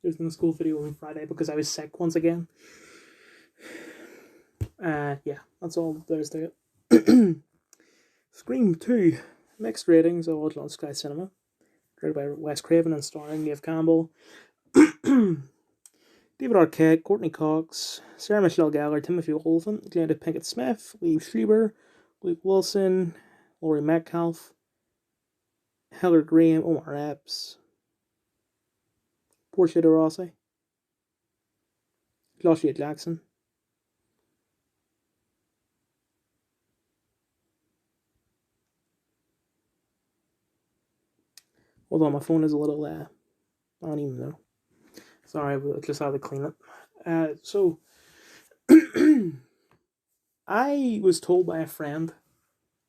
There's no school video on Friday because I was sick once again. Yeah, that's all there is to it. Scream 2. Mixed ratings. I watched it on Sky Cinema. Directed by Wes Craven and starring Neve Campbell, David Arquette, Courtney Cox, Sarah Michelle Gellar, Timothy Olyphant, Glenda Pinkett Smith, Lee Schreiber, Luke Wilson, Laurie Metcalf, Heather Graham, Omar Epps, Portia de Rossi, Joshua Jackson. Hold on, my phone is a little, I don't even know. Sorry, I just had to clean it. So, I was told by a friend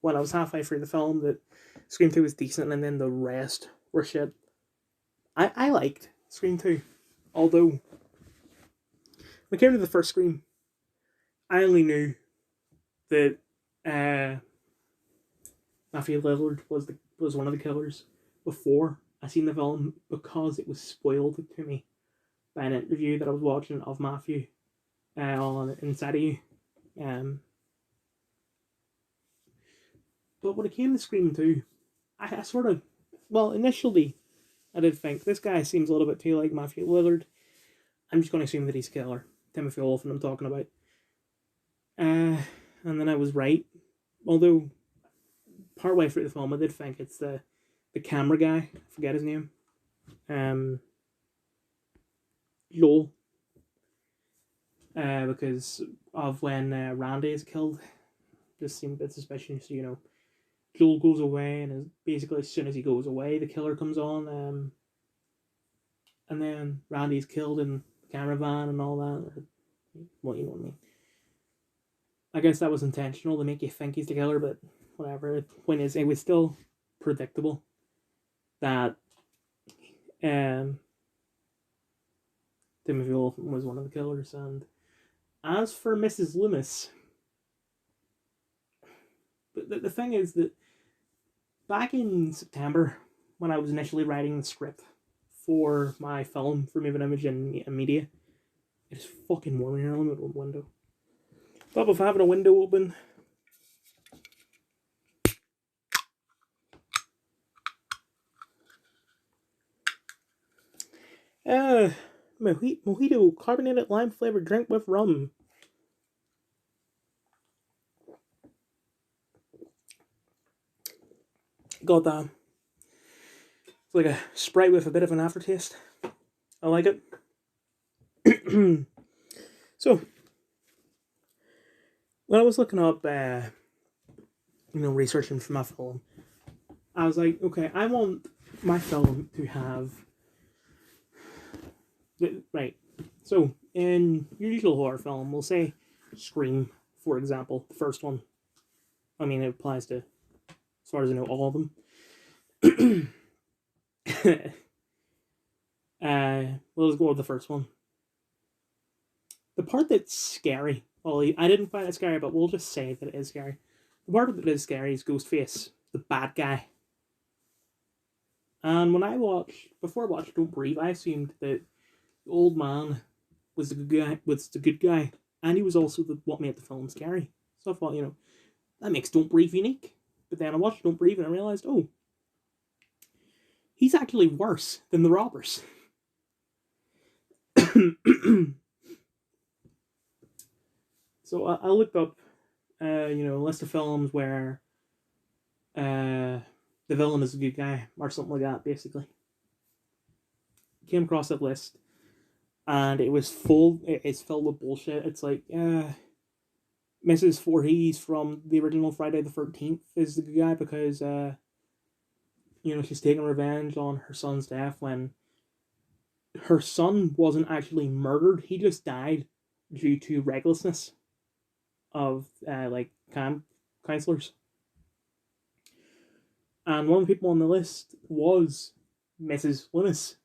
when I was halfway through the film that Scream 2 was decent and then the rest were shit. I liked Scream 2. Although, when it came to the first Scream, I only knew that Matthew Lillard was one of the killers before I seen the film because it was spoiled to me by an interview that I was watching of Matthew on Inside of You. But when it came to Scream 2, I sort of, well, initially, I did think this guy seems a little bit too like Matthew Lillard. I'm just going to assume that he's a killer. Timothy Olyphant I'm talking about. And then I was right. Although, partway through the film, I did think it's the camera guy. I forget his name. Joel. Because of when Randy is killed. Just seemed a bit suspicious, you know. Joel goes away, and basically as soon as he goes away, the killer comes on. And then Randy's killed in the camera van and all that. Well, you know what I mean. I guess that was intentional to make you think he's the killer, but whatever. The point is, it was still predictable that Timothy Olyphant was one of the killers. And as for Mrs. Loomis, the thing is that back in September, when I was initially writing the script for my film for Moving Image and Media, it is fucking warm in here. Let me open the window. Top of having a window open. Mojito carbonated lime flavored drink with rum. God damn. It's like a Sprite with a bit of an aftertaste. I like it. So, when I was looking up, researching for my film, I was like, okay, I want my film to have... Right. So, in your usual horror film, we'll say Scream, for example, the first one. I mean, it applies to, as far as I know, all of them. Well, let's go with the first one. The part that's scary, well, I didn't find it scary, but we'll just say that it is scary. The part that is scary is Ghostface, the bad guy. And before I watched Don't Breathe, I assumed that the old man was the good guy, and he was also what made the film scary. So I thought, that makes Don't Breathe unique. But then I watched Don't Breathe and I realized, oh, he's actually worse than the robbers. So I looked up, a list of films where the villain is a good guy, or something like that, basically. Came across that list, and it's filled with bullshit. It's like, Mrs. Voorhees from the original Friday the 13th is the good guy because, she's taking revenge on her son's death when her son wasn't actually murdered. He just died due to recklessness of, camp counselors. And one of the people on the list was Mrs. Loomis.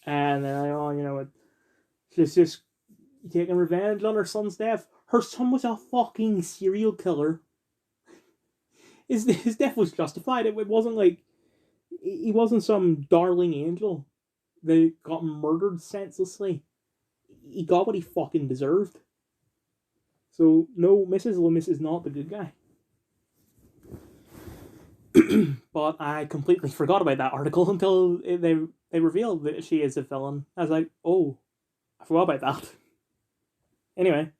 And then, she's just taking revenge on her son's death. Her son was a fucking serial killer. His death was justified. It wasn't like he wasn't some darling angel. they got murdered senselessly. He got what he fucking deserved. So no, Mrs. Loomis is not the good guy. But I completely forgot about that article until they revealed that she is a villain. I was like, oh, I forgot about that. Anyway,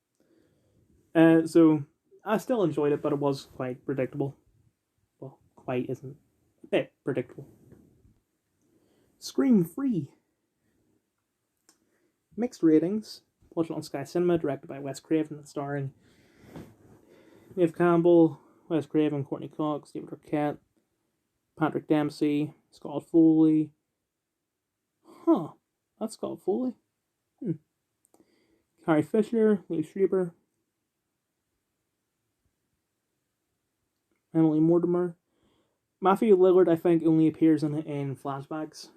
so I still enjoyed it, but it was quite predictable. Well, quite isn't a bit predictable. Scream 3. Mixed ratings. Watched it on Sky Cinema, directed by Wes Craven and starring Neve Campbell, Wes Craven, Courtney Cox, David Arquette, Patrick Dempsey, Scott Foley. Huh, that's Scott Foley. Carrie Fisher, Lee Schreiber, Emily Mortimer. Matthew Lillard, I think, only appears in flashbacks.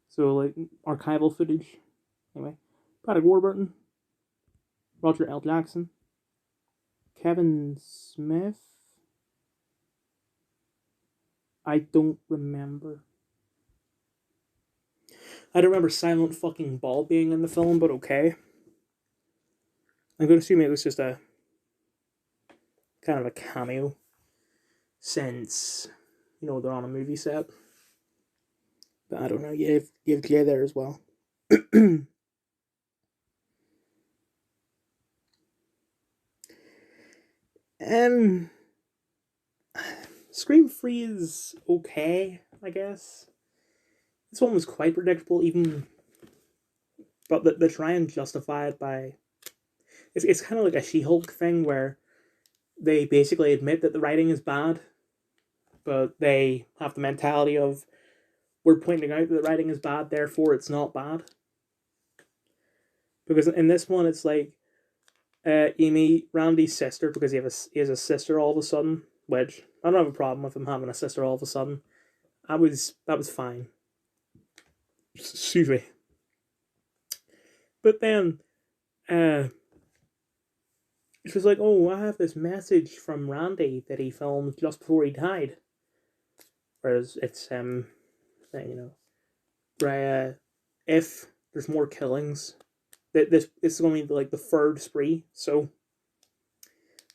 So, like, archival footage. Anyway, Patrick Warburton, Roger L. Jackson, Kevin Smith. I don't remember. I don't remember Silent fucking Ball being in the film, but okay. I'm going to assume it was just a kind of a cameo, since, you know, they're on a movie set. But I don't know, you have Jay there as well. Scream 3 is okay, I guess. This one was quite predictable, even, but they try and justify it by, it's kind of like a She-Hulk thing where they basically admit that the writing is bad, but they have the mentality of, we're pointing out that the writing is bad, therefore it's not bad. Because in this one, it's like, you meet Randy's sister because he has a sister all of a sudden, which I don't have a problem with him having a sister all of a sudden. That was fine. Excuse me. But then, she was like, "Oh, I have this message from Randy that he filmed just before he died." Whereas it's you know, if there's more killings, this is going to be like the third spree. So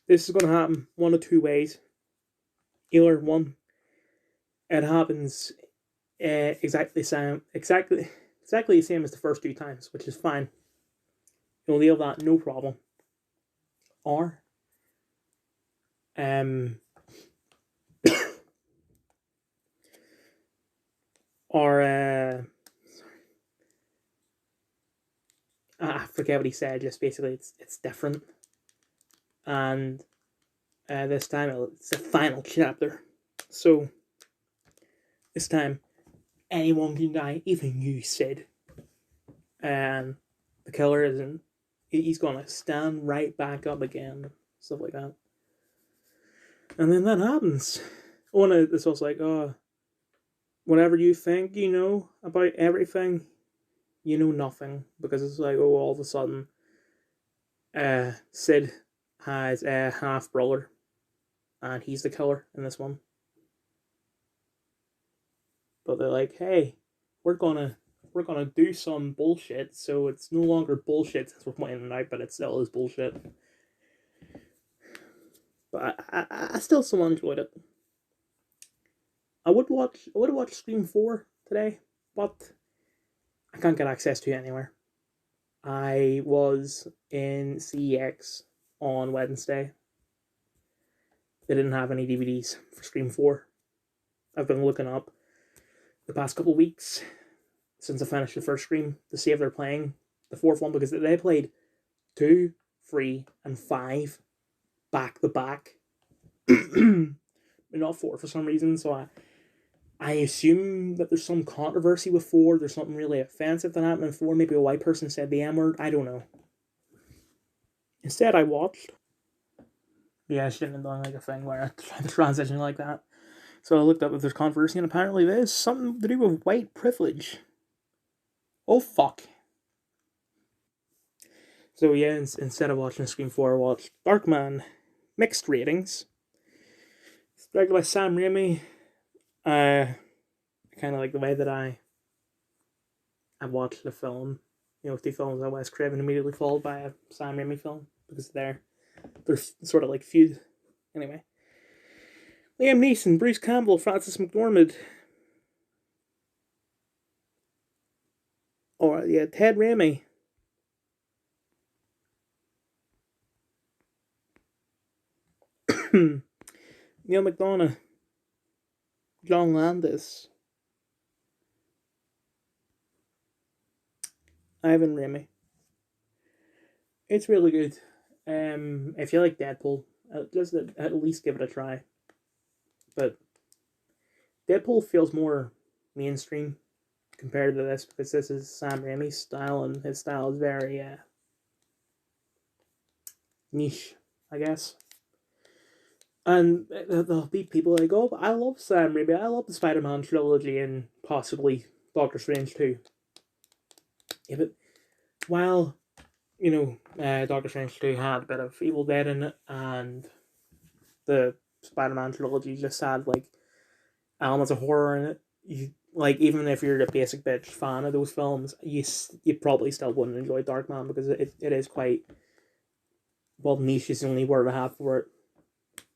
this is going to happen one of two ways. Either one, it happens exactly the same as the first two times, which is fine. You'll deal with that, no problem. Or I forget what he said. Just basically, it's different, and this time it's the final chapter. So this time, anyone can die, even you, Sid. And the killer isn't. He's gonna stand right back up again, stuff like that. And then that happens. Oh, and it's also like, oh, whatever you think you know about everything, you know nothing, because it's like, oh, all of a sudden, Sid has a half brother, and he's the killer in this one. But they're like, hey, we're gonna do some bullshit, so it's no longer bullshit since we're pointing it out, but it still is bullshit. But I still so enjoyed it. I would have watched Scream 4 today, but I can't get access to it anywhere. I was in CEX on Wednesday. They didn't have any DVDs for Scream 4. I've been looking up the past couple of weeks since I finished the first Scream to see if they're playing the fourth one, because they played 2, 3, and 5 back to back. But not 4 for some reason, so I assume that there's some controversy with 4. There's something really offensive that happened in 4. Maybe a white person said the M word. I don't know. Instead, I watched. Yeah, I shouldn't have done like a thing where I tried to transition like that. So I looked up if there's controversy, and apparently there's something to do with white privilege. Oh, fuck. So yeah, instead of watching Scream 4, I watched Darkman. Mixed ratings. It's directed by Sam Raimi. I kind of like the way that I I watched the film, two films by Wes Craven immediately followed by a Sam Raimi film because they're sort of like feud. Anyway, Liam Neeson, Bruce Campbell, Francis McDormand, or yeah, Ted Raimi, Neil McDonough, John Landis, Ivan Raimi. It's really good. If you like Deadpool, just at least give it a try. But Deadpool feels more mainstream compared to this because this is Sam Raimi's style, and his style is very niche, I guess. And there'll be people like, oh, I love Sam Raimi, I love the Spider-Man trilogy, and possibly Doctor Strange too. Yeah, but while Doctor Strange 2 had a bit of Evil Dead in it, and the Spider-Man trilogy just had like elements of horror in it. Even if you're a basic bitch fan of those films, you probably still wouldn't enjoy Darkman because it is quite, well, niche is the only word I have for it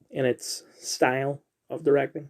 in its style of directing.